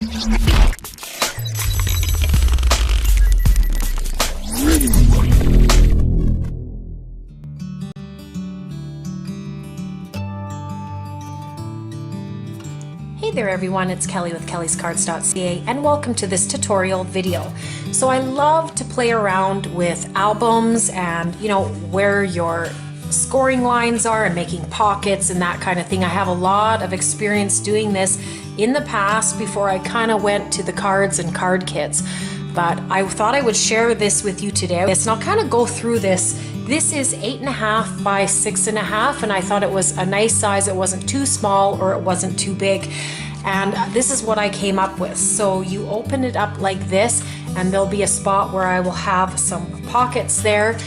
Hey there everyone, it's Kelly with Kellyscards.ca and welcome to this tutorial video. So I love to play around with albums and where your scoring lines are and making pockets and that kind of thing. I have a lot of experience doing this in the past before I kind of went to the cards and card kits. But I thought I would share this with you today. And I'll kind of go through this. This is 8.5 by 6.5 and I thought it was a nice size. It wasn't too small or it wasn't too big. And this is what I came up with. So you open it up like this and there'll be a spot where I will have some pockets there.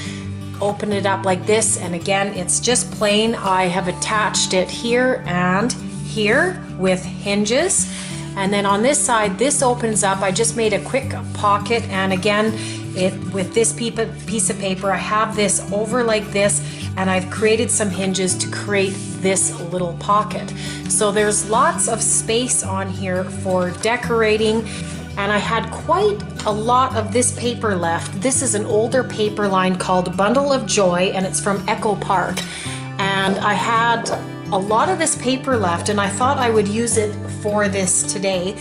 Open it up like this, and again it's just plain. I have attached it here and here with hinges, and then on this side this opens up. I just made a quick pocket, and again with this piece of paper I have this over like this, and I've created some hinges to create this little pocket. So there's lots of space on here for decorating. And I had quite a lot of this paper left. This is an older paper line called Bundle of Joy, and it's from Echo Park. And I had a lot of this paper left, and I thought I would use it for this today.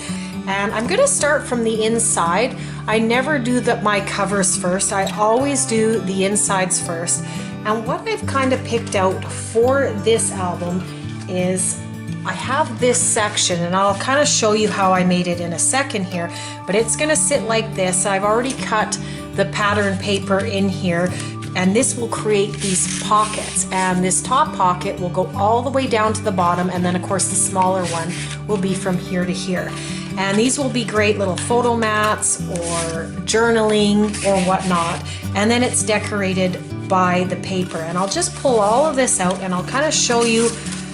And I'm gonna start from the inside. I never do my covers first. I always do the insides first. And what I've kind of picked out for this album is I have this section, and I'll kind of show you how I made it in a second here, but it's going to sit like this. I've already cut the pattern paper in here, and this will create these pockets, and this top pocket will go all the way down to the bottom, and then of course the smaller one will be from here to here. And these will be great little photo mats or journaling or whatnot, and then it's decorated by the paper. And I'll just pull all of this out and I'll kind of show you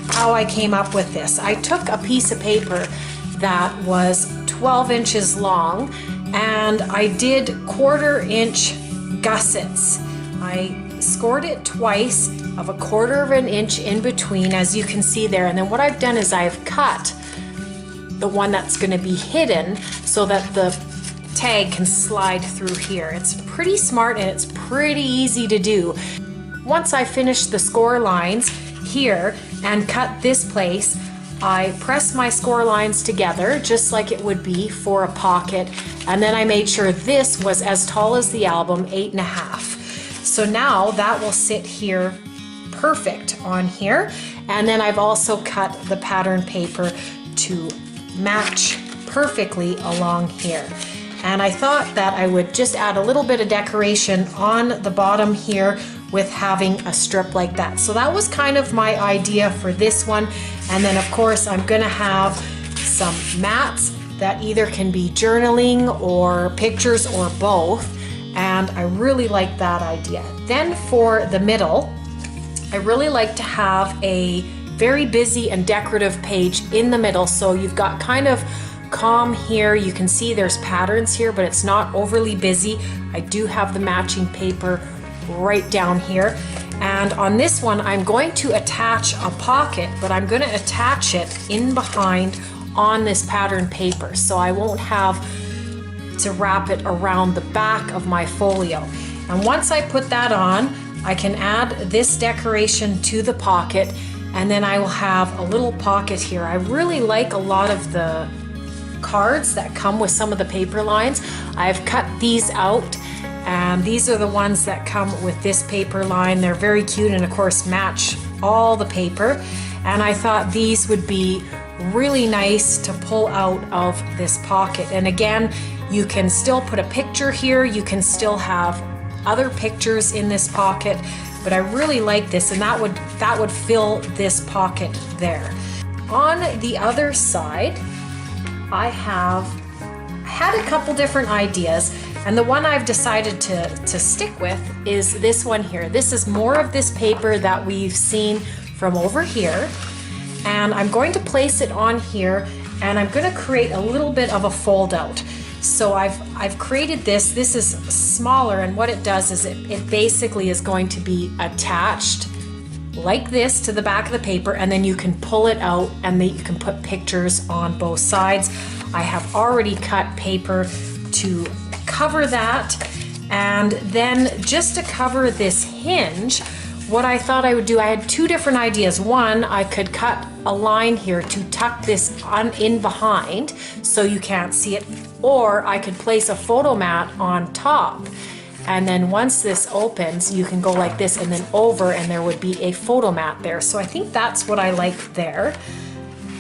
how I came up with this. I took a piece of paper that was 12 inches long and I did 1/4 inch gussets. I scored it twice of 1/4 inch in between, as you can see there. And then what I've done is I've cut the one that's going to be hidden so that the tag can slide through here. It's pretty smart and it's pretty easy to do. Once I finish the score lines here and cut this place, I press my score lines together just like it would be for a pocket, and then I made sure this was as tall as the album, 8.5. So now that will sit here perfect on here. And then I've also cut the pattern paper to match perfectly along here. And I thought that I would just add a little bit of decoration on the bottom here with having a strip like that. So that was kind of my idea for this one. And then of course I'm gonna have some mats that either can be journaling or pictures or both. And I really like that idea. Then for the middle, I really like to have a very busy and decorative page in the middle. So you've got kind of calm here. You can see there's patterns here, but it's not overly busy. I do have the matching paper right down here. And on this one, I'm going to attach a pocket, but I'm going to attach it in behind on this pattern paper. So I won't have to wrap it around the back of my folio. And once I put that on, I can add this decoration to the pocket, and then I will have a little pocket here. I really like a lot of the cards that come with some of the paper lines. I've cut these out, and these are the ones that come with this paper line. They're very cute and of course match all the paper. And I thought these would be really nice to pull out of this pocket. And again, you can still put a picture here. You can still have other pictures in this pocket, but I really like this, and that would fill this pocket there. On the other side, I had a couple different ideas, and the one I've decided to stick with is this one here. This is more of this paper that we've seen from over here, and I'm going to place it on here, and I'm going to create a little bit of a fold out. So I've created this. This is smaller, and what it does is it basically is going to be attached like this to the back of the paper, and then you can pull it out and then you can put pictures on both sides. I have already cut paper to cover that. And then just to cover this hinge, what I thought I would do, I had two different ideas. One, I could cut a line here to tuck this in behind so you can't see it, or I could place a photo mat on top. And then once this opens, you can go like this and then over, and there would be a photo mat there. So I think that's what I like there.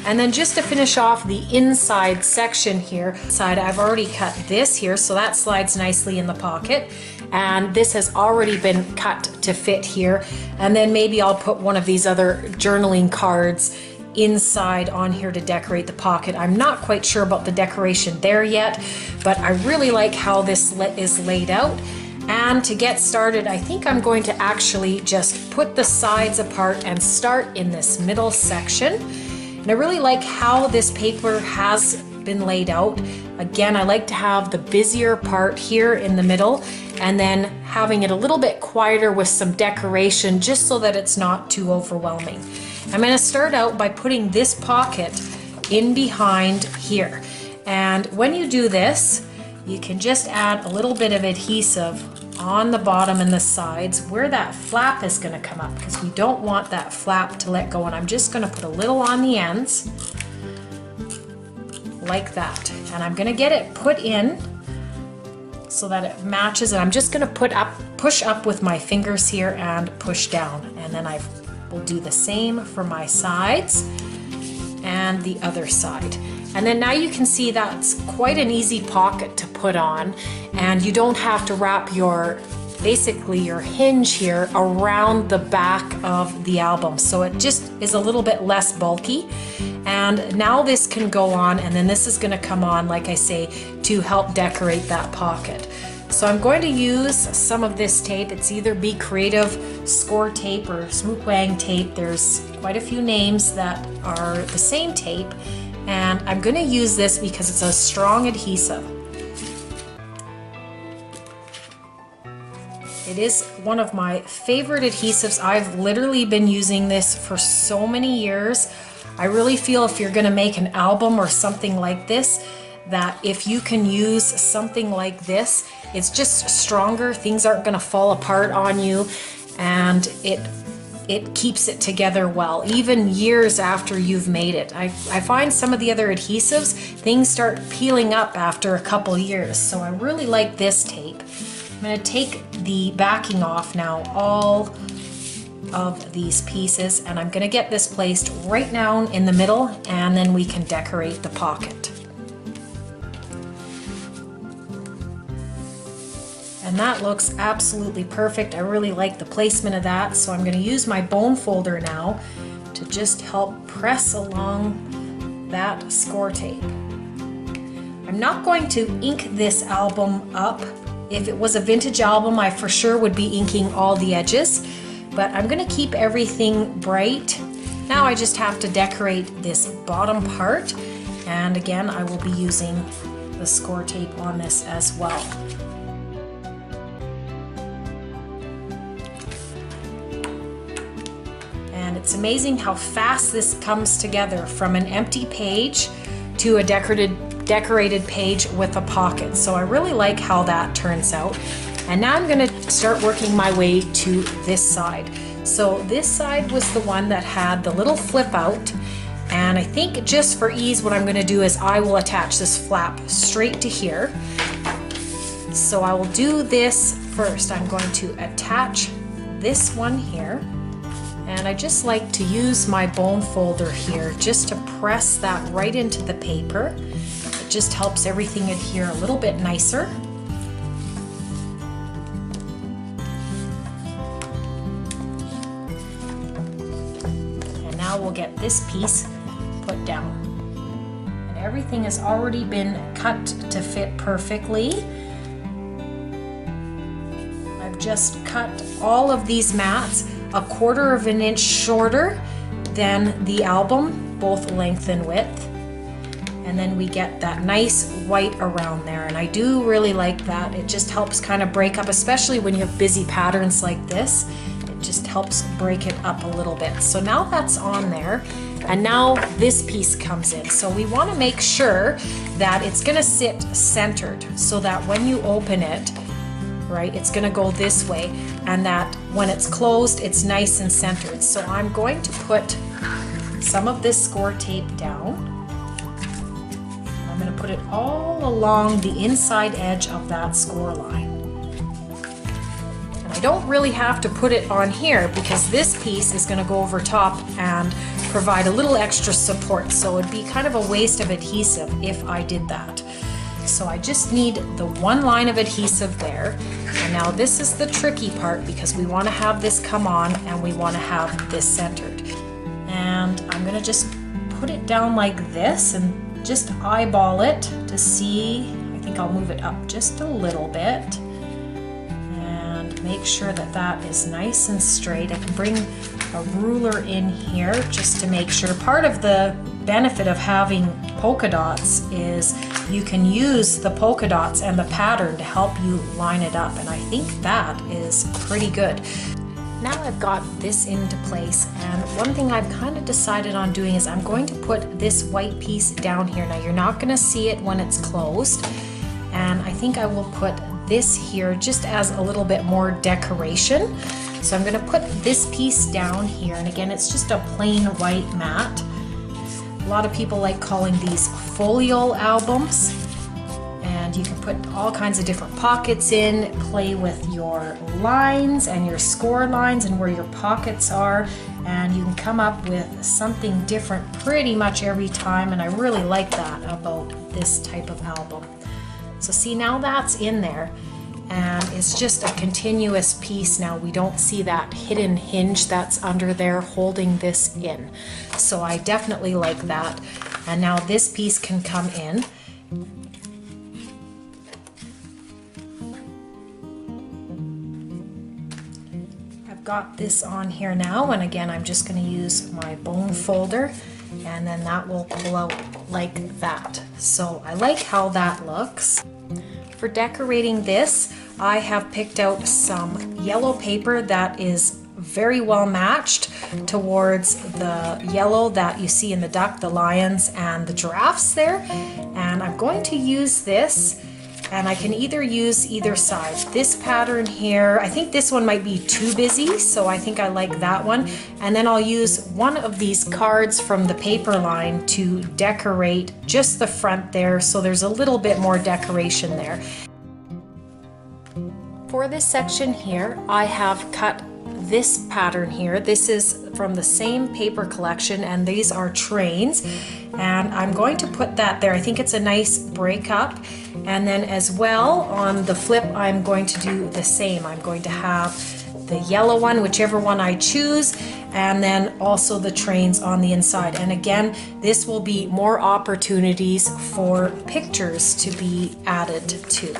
And then just to finish off the inside section here, I've already cut this here, so that slides nicely in the pocket. And this has already been cut to fit here. And then maybe I'll put one of these other journaling cards inside on here to decorate the pocket. I'm not quite sure about the decoration there yet, but I really like how this is laid out. And to get started, I think I'm going to actually just put the sides apart and start in this middle section. And I really like how this paper has been laid out. Again, I like to have the busier part here in the middle and then having it a little bit quieter with some decoration just so that it's not too overwhelming. I'm going to start out by putting this pocket in behind here. And when you do this, you can just add a little bit of adhesive on the bottom and the sides where that flap is going to come up, because we don't want that flap to let go. And I'm just going to put a little on the ends like that, and I'm going to get it put in so that it matches. And I'm just going to push up with my fingers here and push down, and then I will do the same for my sides and the other side. And then now you can see that's quite an easy pocket to put on, and you don't have to wrap basically your hinge here around the back of the album. So it just is a little bit less bulky. And now this can go on, and then this is going to come on, like I say, to help decorate that pocket. So I'm going to use some of this tape. It's either Be Creative score tape or Swoop Wang tape. There's quite a few names that are the same tape. And I'm going to use this because it's a strong adhesive. It is one of my favorite adhesives. I've literally been using this for so many years. I really feel if you're going to make an album or something like this, that if you can use something like this, it's just stronger. Things aren't going to fall apart on you, and it keeps it together well, even years after you've made it. I find some of the other adhesives, things start peeling up after a couple years. So I really like this tape. I'm going to take the backing off now, all of these pieces, and I'm going to get this placed right down in the middle, and then we can decorate the pocket. And that looks absolutely perfect. I really like the placement of that. So I'm going to use my bone folder now to just help press along that score tape. I'm not going to ink this album up. If it was a vintage album, I for sure would be inking all the edges, but I'm going to keep everything bright. Now I just have to decorate this bottom part. And again, I will be using the score tape on this as well. And it's amazing how fast this comes together from an empty page to a decorated page with a pocket. So I really like how that turns out. And now I'm going to start working my way to this side. So this side was the one that had the little flip out. And I think just for ease, what I'm going to do is I will attach this flap straight to here. So I will do this first. I'm going to attach this one here. And I just like to use my bone folder here just to press that right into the paper. It just helps everything adhere a little bit nicer. And now we'll get this piece put down. And everything has already been cut to fit perfectly. I've just cut all of these mats 1/4 of an inch shorter than the album, both length and width. And then we get that nice white around there. And I do really like that. It just helps kind of break up, especially when you have busy patterns like this. It just helps break it up a little bit. So now that's on there. And now this piece comes in. So we want to make sure that it's going to sit centered so that when you open it, right, it's going to go this way, and that when it's closed, it's nice and centered. So I'm going to put some of this score tape down. I'm going to put it all along the inside edge of that score line. And I don't really have to put it on here because this piece is going to go over top and provide a little extra support. So it'd be kind of a waste of adhesive if I did that. So I just need the one line of adhesive there. And now this is the tricky part because we want to have this come on and we want to have this centered. And I'm going to just put it down like this and just eyeball it to see. I think I'll move it up just a little bit and make sure that that is nice and straight. I can bring a ruler in here just to make sure. Part of the benefit of having polka dots is you can use the polka dots and the pattern to help you line it up, and I think that is pretty good. Now I've got this into place, and one thing I've kind of decided on doing is I'm going to put this white piece down here. Now you're not going to see it when it's closed, and I think I will put this here just as a little bit more decoration. So I'm going to put this piece down here, and again it's just a plain white mat. A lot of people like calling these Folio albums, and you can put all kinds of different pockets in, play with your lines and your score lines and where your pockets are, and you can come up with something different pretty much every time, and I really like that about this type of album. So see, now that's in there, and it's just a continuous piece now. We don't see that hidden hinge that's under there holding this in. So I definitely like that. And now this piece can come in. I've got this on here now, and again I'm just going to use my bone folder, and then that will pull out like that. So I like how that looks. For decorating this, I have picked out some yellow paper that is very well matched towards the yellow that you see in the duck, the lions, and the giraffes there. And I'm going to use this, and I can either use either side. This pattern here, I think this one might be too busy, so I think I like that one. And then I'll use one of these cards from the paper line to decorate just the front there, so there's a little bit more decoration there. For this section here, I have cut this pattern here. This is from the same paper collection, and these are trains, and I'm going to put that there. I think it's a nice breakup. And then as well on the flip, I'm going to do the same. I'm going to have the yellow one, whichever one I choose, and then also the trains on the inside. And again, this will be more opportunities for pictures to be added to.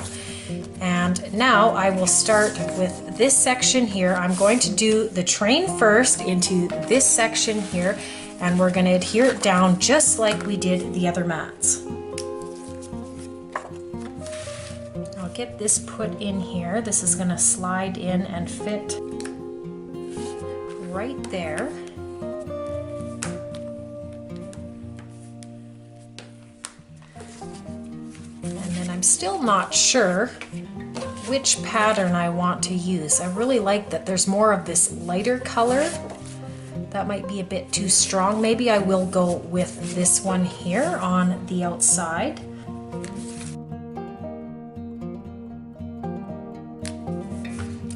And now I will start with this section here. I'm going to do the train first into this section here, and we're going to adhere it down just like we did the other mats. I'll get this put in here. This is going to slide in and fit right there. And then I'm still not sure which pattern I want to use. I really like that there's more of this lighter color. That might be a bit too strong. Maybe I will go with this one here on the outside.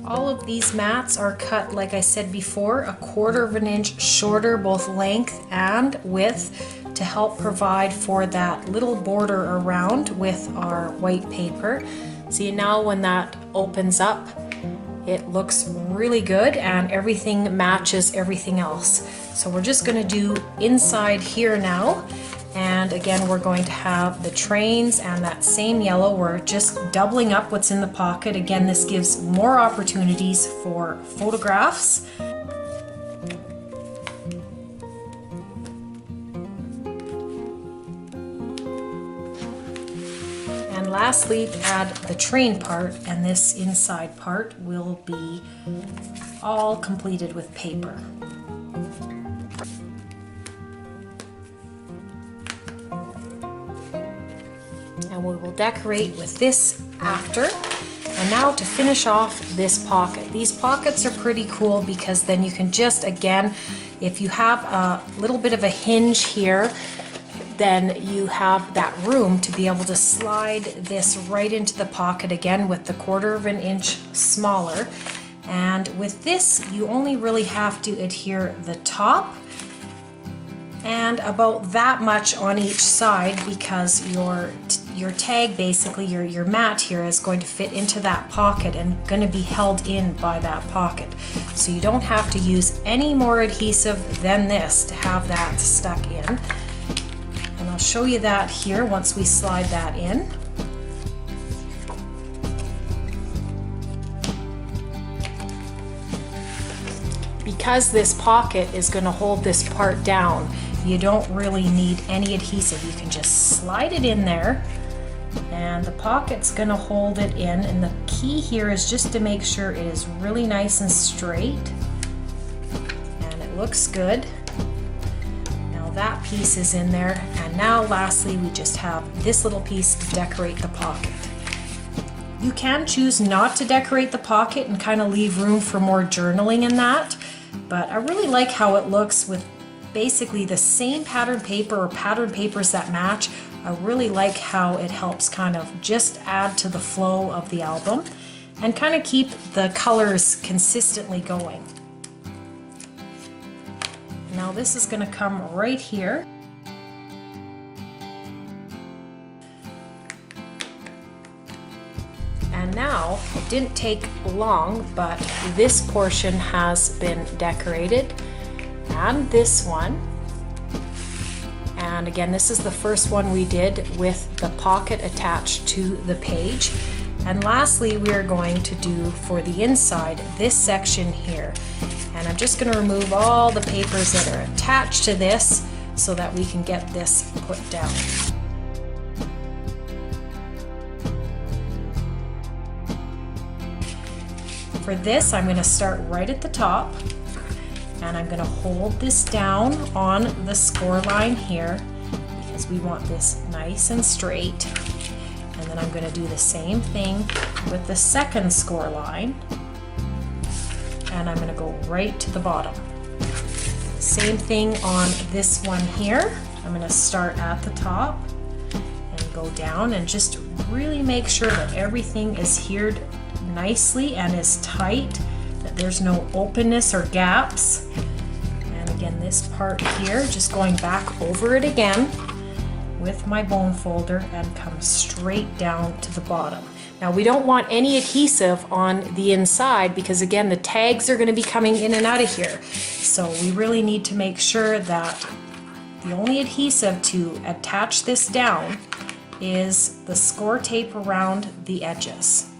All of these mats are cut, like I said before, 1/4 of an inch shorter, both length and width, to help provide for that little border around with our white paper. See, now when that opens up, it looks really good and everything matches everything else. So we're just going to do inside here now. And again, we're going to have the trains and that same yellow. We're just doubling up what's in the pocket. Again, this gives more opportunities for photographs. And lastly, add the train part, and this inside part will be all completed with paper. we'll decorate with this after. And now to finish off this pocket. These pockets are pretty cool because then you can just, again, if you have a little bit of a hinge here, then you have that room to be able to slide this right into the pocket again with the 1/4 of an inch smaller. And with this, you only really have to adhere the top and about that much on each side, because your tag, basically your mat here, is going to fit into that pocket and going to be held in by that pocket. So you don't have to use any more adhesive than this to have that stuck in. And I'll show you that here once we slide that in. Because this pocket is going to hold this part down, you don't really need any adhesive. You can just slide it in there and the pocket's going to hold it in. And the key here is just to make sure it is really nice and straight and it looks good. Now that piece is in there, and now lastly we just have this little piece to decorate the pocket. You can choose not to decorate the pocket and kind of leave room for more journaling in that, but I really like how it looks with basically the same pattern paper or pattern papers that match. I really like how it helps kind of just add to the flow of the album and kind of keep the colors consistently going. Now this is going to come right here. And now, it didn't take long, but this portion has been decorated, and this one. And again, this is the first one we did with the pocket attached to the page. And lastly, we are going to do for the inside this section here. And I'm just going to remove all the papers that are attached to this so that we can get this put down. For this, I'm going to start right at the top, and I'm going to hold this down on the score line here because we want this nice and straight. And then I'm going to do the same thing with the second score line, and I'm going to go right to the bottom. Same thing on this one here. I'm going to start at the top and go down and just really make sure that everything is adhered nicely and is tight, that there's no openness or gaps. And again, this part here, just going back over it again with my bone folder and come straight down to the bottom. Now we don't want any adhesive on the inside because again, the tags are going to be coming in and out of here. So we really need to make sure that the only adhesive to attach this down is the score tape around the edges.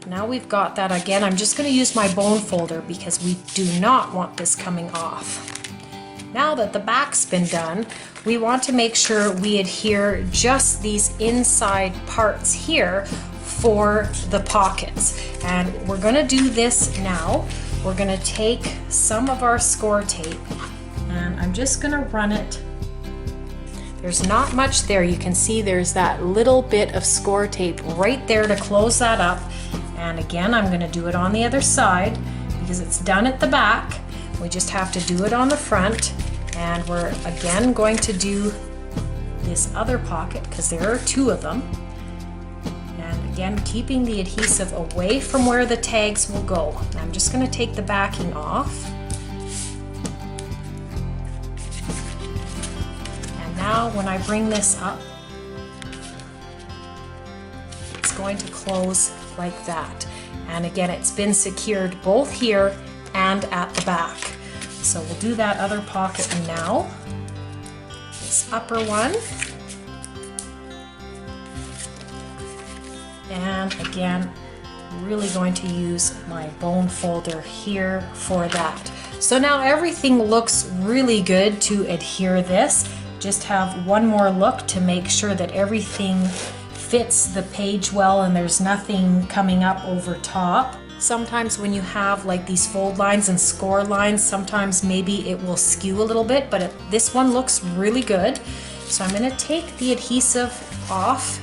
Now we've got that. Again, I'm just going to use my bone folder because we do not want this coming off. Now that the back's been done, we want to make sure we adhere just these inside parts here for the pockets. And we're going to do this now. We're going to take some of our score tape and I'm just going to run it. There's not much there. You can see there's that little bit of score tape right there to close that up. And again, I'm going to do it on the other side because it's done at the back. We just have to do it on the front. And we're again going to do this other pocket because there are two of them. And again, keeping the adhesive away from where the tags will go. I'm just going to take the backing off. And now when I bring this up, it's going to close like that. And again, it's been secured both here and at the back. So we'll do that other pocket now. This upper one. And again, really going to use my bone folder here for that. So now everything looks really good to adhere this. Just have one more look to make sure that everything fits the page well and there's nothing coming up over top. Sometimes when you have like these fold lines and score lines, sometimes maybe it will skew a little bit, but this one looks really good. So I'm going to take the adhesive off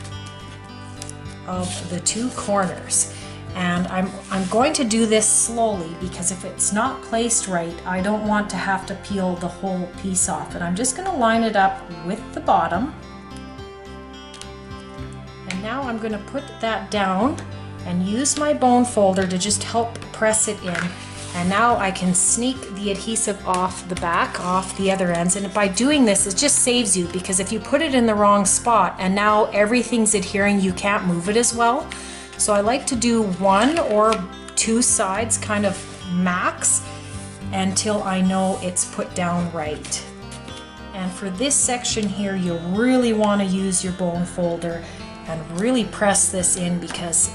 of the two corners. And I'm going to do this slowly because if it's not placed right, I don't want to have to peel the whole piece off. And I'm just going to line it up with the bottom. And now I'm going to put that down and use my bone folder to just help press it in. And now I can sneak the adhesive off the back, off the other ends. And by doing this, it just saves you, because if you put it in the wrong spot and now everything's adhering, you can't move it as well. So I like to do one or two sides kind of max until I know it's put down right. And for this section here, you really want to use your bone folder and really press this in, because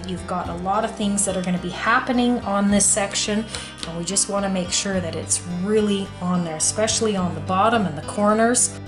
you've got a lot of things that are going to be happening on this section, and we just want to make sure that it's really on there, especially on the bottom and the corners.